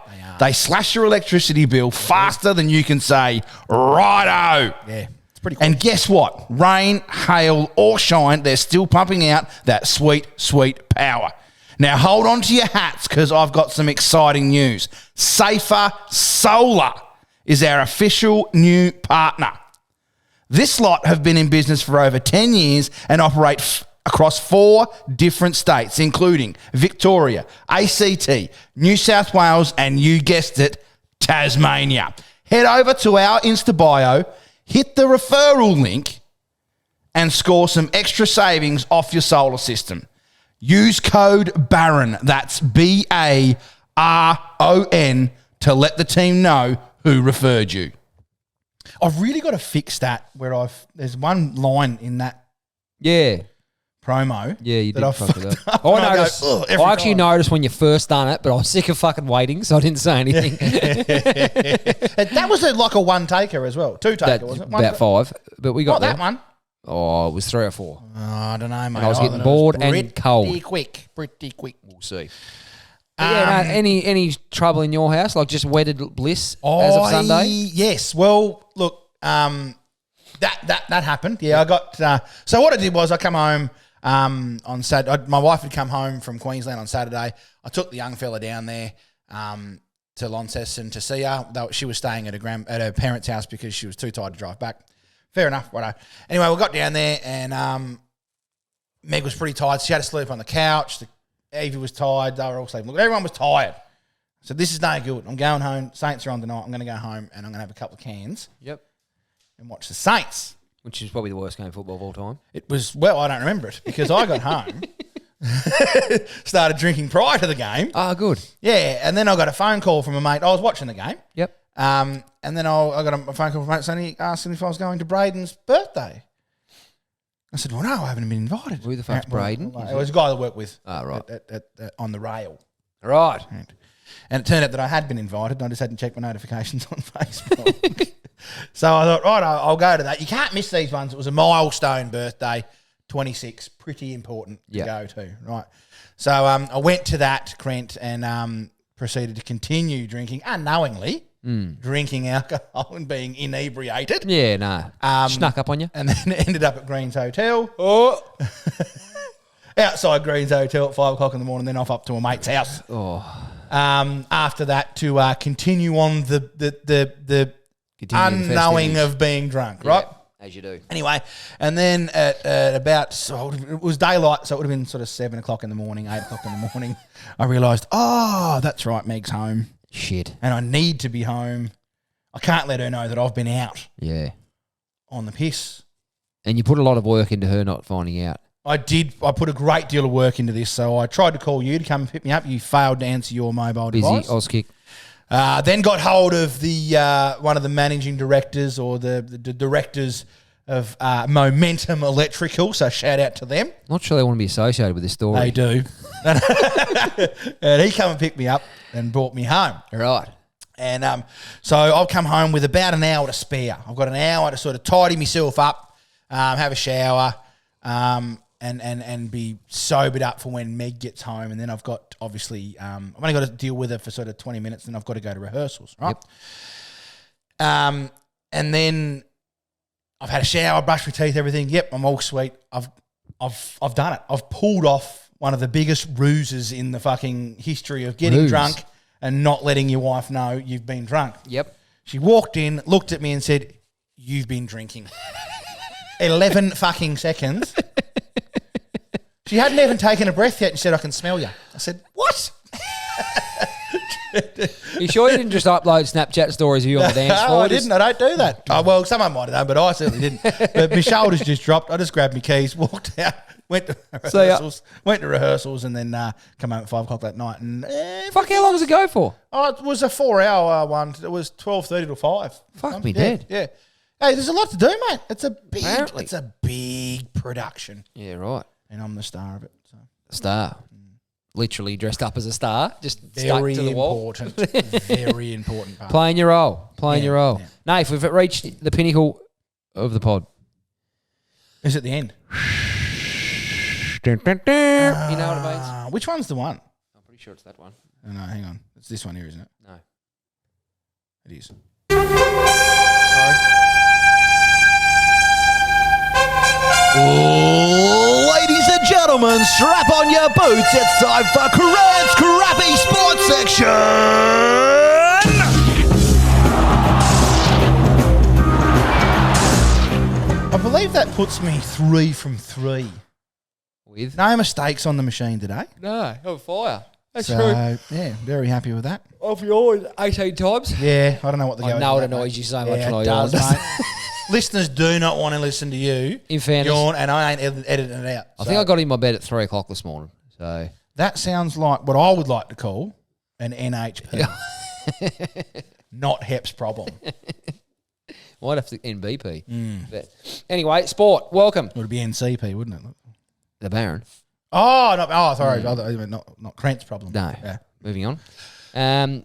They slash your electricity bill faster than you can say, righto. Yeah, it's pretty cool. And guess what? Rain, hail, or shine, they're still pumping out that sweet, sweet power. Now, hold on to your hats because I've got some exciting news. Safer Solar is our official new partner. This lot have been in business for over 10 years and operate across 4 different states, including Victoria, ACT, New South Wales, and you guessed it, Tasmania. Head over to our Insta bio, hit the referral link, and score some extra savings off your solar system. Use code BARON, that's BARON, to let the team know who referred you. I've really got to fix that where there's one line in that promo. Yeah, you did that fuck it up. I actually noticed when you first done it, but I was sick of fucking waiting, so I didn't say anything. That was like a one-taker as well. Two-taker, wasn't it? About 5, but we got that one. Oh, it was 3 or 4. Oh, I don't know, mate. And I was getting bored and cold. Pretty quick. We'll see. Any trouble in your house? Like just wedded bliss as of Sunday? Yes. Well, look, that happened. Yeah, I got. So what I did was I come home on Saturday. My wife had come home from Queensland on Saturday. I took the young fella down there to Launceston to see her. She was staying at her parents' house because she was too tired to drive back. Fair enough. Righto. Anyway, we got down there and Meg was pretty tired. She had to sleep on the couch. Evie was tired. They were all sleeping. Look, everyone was tired. So this is no good. I'm going home. Saints are on tonight. I'm going to go home and I'm going to have a couple of cans. Yep. And watch the Saints. Which is probably the worst game of football of all time. It was, well, I don't remember it because I got home, started drinking prior to the game. Oh, good. Yeah, and then I got a phone call from a mate. I was watching the game. Yep. And then I got a phone call from a mate saying he asked if I was going to Braden's birthday. I said, well, no, I haven't been invited. Who the fuck's Braden? It was a guy that I worked with right. on the rail. Right. And it turned out that I had been invited and I just hadn't checked my notifications on Facebook. So I thought, right, I'll go to that. You can't miss these ones. It was a milestone birthday, 26, pretty important to go to, right? So I went to that, Crent, and proceeded to continue drinking unknowingly. Drinking alcohol and being inebriated. Yeah, nah. Snuck up on you. And then ended up at Green's Hotel. Oh. Outside Green's Hotel at 5 o'clock in the morning, then off up to a mate's house. Oh. After that to continue on the unknowing of being drunk, right? Yeah, as you do. Anyway, and then at about, it was daylight, so it would have been sort of 7 o'clock in the morning, 8 o'clock in the morning, I realised, that's right, Meg's home. Shit. And I need to be home. I can't let her know that I've been out. Yeah. On the piss. And you put a lot of work into her not finding out. I did. I put a great deal of work into this. So I tried to call you to come and pick me up. You failed to answer your mobile device. Busy, Auskick. Then got hold of the one of the managing directors or the directors of Momentum Electrical. So shout out to them. Not sure they want to be associated with this story. They do. And he come and picked me up and brought me home. Right. And so I've come home with about an hour to spare. I've got an hour to sort of tidy myself up, have a shower, and be sobered up for when Meg gets home. And then I've got, obviously, I've only got to deal with her for sort of 20 minutes, and I've got to go to rehearsals, right? Yep. And then I've had a shower, brushed my teeth, everything. Yep, I'm all sweet. I've done it. I've pulled off one of the biggest ruses in the fucking history of getting drunk and not letting your wife know you've been drunk. Yep. She walked in, looked at me and said, "You've been drinking." 11 fucking seconds. She hadn't even taken a breath yet and said, "I can smell you." I said, "What?" You sure you didn't just upload Snapchat stories of you on the dance floor? I didn't. I don't do that. Well, someone might have done, but I certainly didn't. But my shoulders just dropped. I just grabbed my keys, walked out, went to rehearsals, and then come home at 5 o'clock that night. And fuck, how long does it go for? Oh, it was a 4-hour one. It was 12:30 to 5. Fuck me dead. Yeah. Hey, there's a lot to do, mate. It's a big, production. Yeah, right. And I'm the star of it. So. Star. Literally dressed up as a star, just very stuck to the wall. Very important part. Playing your role. Yeah. Nath, we've reached the pinnacle of the pod. Is it the end? You know what it means? Which one's the one? I'm pretty sure it's that one. Oh, no, hang on. It's this one here, isn't it? No. It is. Ladies and gentlemen, strap on your boots. It's time for Crents Crappy Sports Section. I believe that puts me 3 from 3. With? No mistakes on the machine today. No, on fire. That's so, true. Yeah, very happy with that. Of yours, 18 times? Yeah, I don't know what the I know it annoys you so much when I yawn. Listeners do not want to listen to you. In fairness. Yawn, and I ain't editing it out. I think I got in my bed at 3 o'clock this morning. So that sounds like what I would like to call an NHP. Not HEP's problem. Might have to NBP. But anyway, sport, welcome. It would be NCP, wouldn't it? The Baron. Sorry. Not Crent's problem. No. Yeah. Moving on.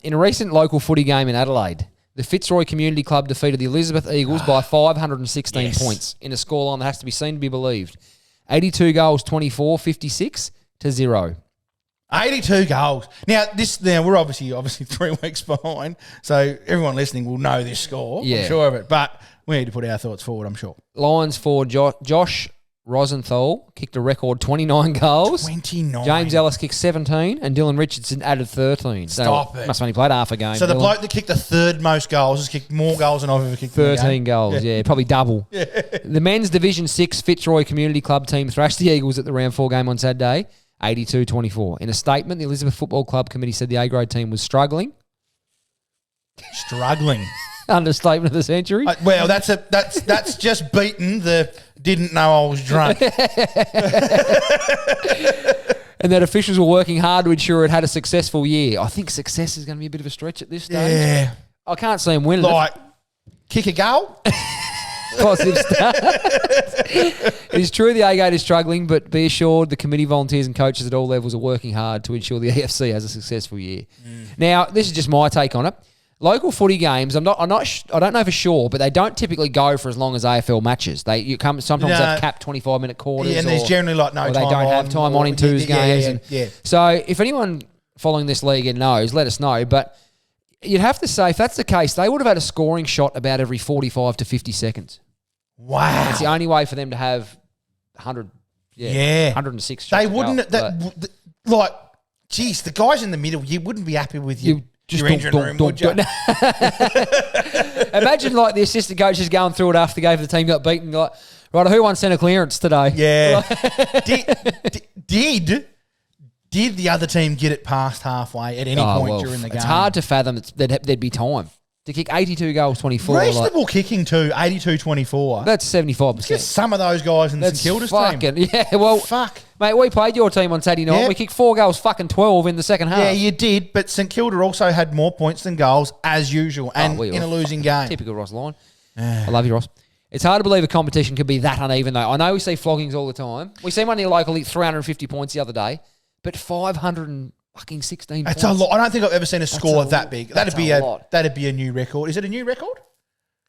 In a recent local footy game in Adelaide, the Fitzroy Community Club defeated the Elizabeth Eagles by 516 points in a scoreline that has to be seen to be believed. 82 goals, 24, 56 to 0. 82 goals. Now we're obviously 3 weeks behind, so everyone listening will know this score. Yeah. I'm sure of it. But we need to put our thoughts forward, I'm sure. Lions forward Josh Rosenthal kicked a record 29 goals. 29. James Ellis kicked 17 and Dylan Richardson added 13. Stop it. Must have only played half a game. So the bloke that kicked the third most goals has kicked more goals than I've ever kicked. 13 goals, yeah, probably double. Yeah. The men's Division 6 Fitzroy Community Club team thrashed the Eagles at the round 4 game on Saturday, 82-24. In a statement, the Elizabeth Football Club committee said the A-grade team was struggling. Understatement of the century. Well, that's just beaten the didn't know I was drunk. And that officials were working hard to ensure it had a successful year. I think success is going to be a bit of a stretch at this stage. Yeah. I can't see him winning. Like, kick a goal? Positive start. It is true the A-grade is struggling, but be assured the committee, volunteers and coaches at all levels are working hard to ensure the EFC has a successful year. Now, this is just my take on it. Local footy games, I don't know for sure, but they don't typically go for as long as AFL matches. Sometimes have capped 25-minute quarters. Yeah, and there's generally no time on. They don't have time on in twos games. Yeah. So if anyone following this league knows, let us know. But you'd have to say, if that's the case, they would have had a scoring shot about every 45 to 50 seconds. Wow. It's the only way for them to have 100, 106 shots. They wouldn't, geez, the guys in the middle, you wouldn't be happy with your engine room, would you? Imagine like the assistant coach is going through it after the game, the team got beaten. Like, right, who won centre clearance today? Yeah. Did the other team get it past halfway at any point during the game? It's hard to fathom there'd be time. To kick 82 goals, 24. Reasonable kicking too, 82-24. That's 75%. Just some of those guys in the St Kilda's team. Yeah, well, mate, we played your team on Saturday night. Yeah. We kicked 4 goals, fucking 12 in the second half. Yeah, you did, but St Kilda also had more points than goals, as usual, and in a losing game. Typical Ross line. I love you, Ross. It's hard to believe a competition could be that uneven, though. I know we see floggings all the time. We see one here locally, 350 points the other day, but 516 That's points. a lot. I don't think I've ever seen a score that big. That'd be a new record. Is it a new record?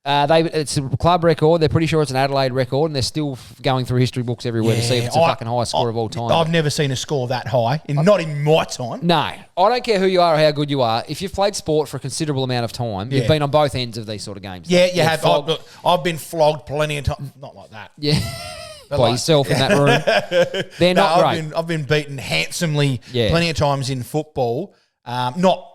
It's a club record. They're pretty sure it's an Adelaide record, and they're still going through history books everywhere to see if it's the fucking highest score of all time. I've never seen a score that high, not in my time. No, I don't care who you are or how good you are. If you've played sport for a considerable amount of time, you've been on both ends of these sort of games. Yeah, you have. I've been flogged plenty of times. Not like that. Yeah. By yourself in that room. They're not great. I've been beaten handsomely plenty of times in football. Not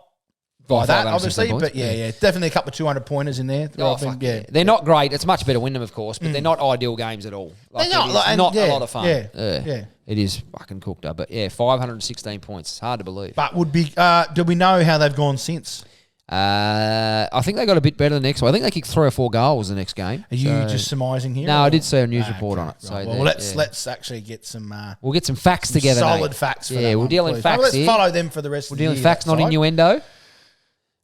by that, obviously, but definitely a couple of 200-pointers in there. They're not great. It's much better win them, of course, but they're not ideal games at all. Like, they're not a lot of fun. Yeah. It is fucking cooked up. But 516 points. It's hard to believe. But do we know how they've gone since? I think they got a bit better the next one. I think they kicked 3 or 4 goals the next game. Are you just surmising here? No, I did see a news report on it. So right. Well, let's actually get some. We'll get some facts together. Solid facts. For we'll deal in facts. Let's follow them for the rest of the year. We're dealing facts, not innuendo.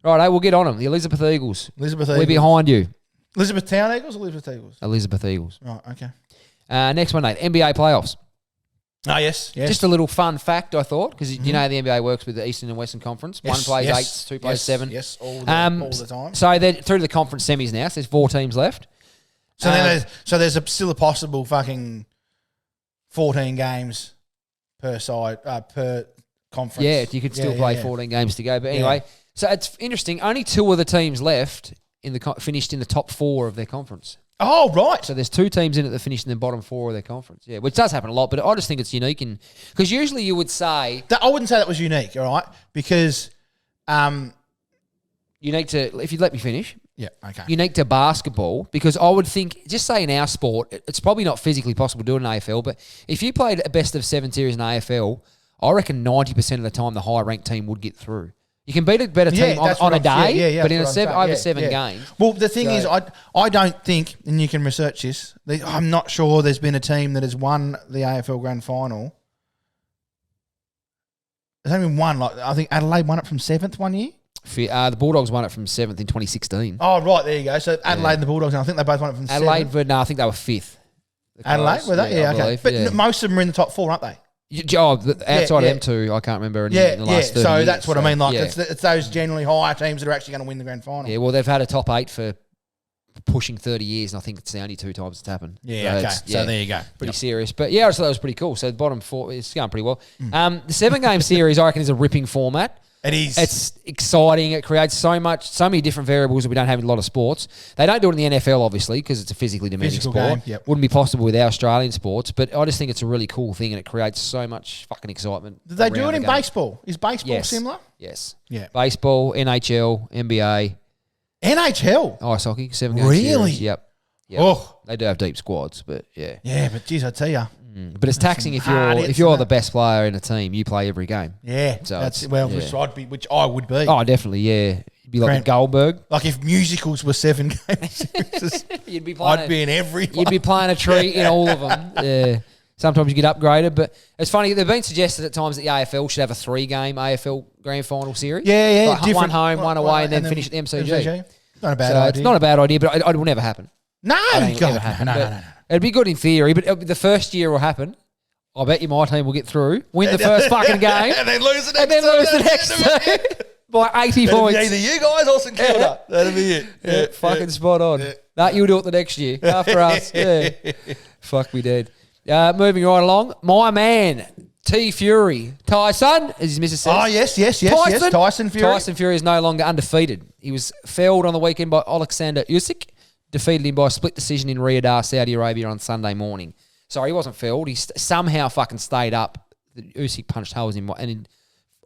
Right, we'll get on them. The Elizabeth Eagles. We're behind you. Elizabeth Town Eagles or Elizabeth Eagles? Elizabeth Eagles. Right, okay. Next one, Nate. NBA playoffs. Oh, yes. Just a little fun fact, I thought, because you know how the NBA works with the Eastern and Western Conference. One plays 8, 2 plays 7. Yes, all the time. So they're through the conference semis now, so there's 4 teams left. So there's still a possible fucking 14 games per side, per conference. Yeah, you could still play 14 games to go. But anyway, so it's interesting. Only 2 of the teams left finished in the top 4 of their conference. Oh, right. So there's 2 teams in it that finished in the bottom 4 of their conference. Yeah, which does happen a lot, but I just think it's unique. Because usually you would say... I wouldn't say that was unique, all right? Because... unique to... If you'd let me finish. Yeah, okay. Unique to basketball, because I would think, just say in our sport, it's probably not physically possible to do it in AFL, but if you played a best of 7 series in AFL, I reckon 90% of the time the higher ranked team would get through. You can beat a better team on a day, but in over 7 games. Well, the thing is, I don't think, and you can research this, I'm not sure there's been a team that has won the AFL Grand Final. There's only been one. I think Adelaide won it from 7th one year. The Bulldogs won it from 7th in 2016. Oh, right, there you go. So Adelaide and the Bulldogs, and I think they both won it from 7th. Adelaide, no, I think they were 5th. Adelaide, were they? Yeah, okay. But most of them are in the top 4, aren't they? Outside of them 2, I can't remember in the last 30 so years. That's what I mean. Like it's those generally higher teams that are actually going to win the grand final. Yeah, well, they've had a top 8 for pushing 30 years, and I think it's the only 2 times it's happened. Yeah, okay. So there you go. Pretty serious. But yeah, I thought that was pretty cool. So the bottom 4, it's going pretty well. The 7-game series, I reckon, is a ripping format. It is. It's exciting. It creates so many different variables that we don't have in a lot of sports. They don't do it in the NFL, obviously, because it's a physically demanding sport. Game, yep. Wouldn't be possible with our Australian sports, but I just think it's a really cool thing, and it creates so much fucking excitement. Do they do it in baseball? Is baseball similar? Yes. Yeah. Baseball, NHL, NBA. NHL? Ice hockey, 7-game really? series. Yep. Oh. They do have deep squads, but yeah. Yeah, but geez, I tell you. But it's taxing if you're the best player in a team. You play every game. Yeah, so which I would be. Oh, definitely, yeah. You'd be like a Goldberg. Like if musicals were 7-game series, I'd be in every one. You'd be playing a treat in all of them. Yeah. Sometimes you get upgraded, but it's funny. They've been suggested at times that the AFL should have a 3-game AFL Grand Final series. Yeah. Like one home, one away, and then finish at the MCG. Not a bad idea. It's not a bad idea, but it will never happen. No, no. It'd be good in theory, but the first year will happen. I bet you my team will get through, win the first fucking game, and then lose the next two by 80 points. Either you guys or St Kilda. That'll be it. Fucking spot on. That you'll do it the next year after us. Yeah. Fuck me dead. Moving right along, my man T Fury Tyson, as his missus says. Oh yes. Tyson Fury. Tyson Fury is no longer undefeated. He was felled on the weekend by Alexander Usyk. Defeated him by a split decision in Riyadh, Saudi Arabia on Sunday morning. Sorry, he wasn't felled. He somehow fucking stayed up. Usyk punched holes in him.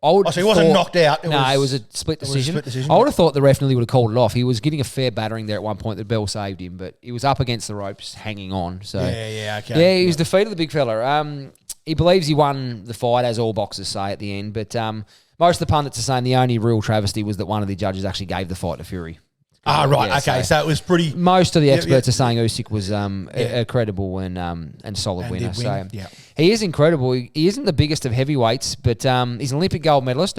So he wasn't knocked out. It was a split decision. I would have thought the ref nearly would have called it off. He was getting a fair battering there at one point. The bell saved him, but he was up against the ropes, hanging on. So okay. Yeah, he was defeated, the big fella. He believes he won the fight, as all boxers say at the end. But most of the pundits are saying the only real travesty was that one of the judges actually gave the fight to Fury. Ah, right. Yeah, okay, so it was pretty. Most of the experts are saying Usyk was a credible and solid winner. So he is incredible. He isn't the biggest of heavyweights, but he's an Olympic gold medalist.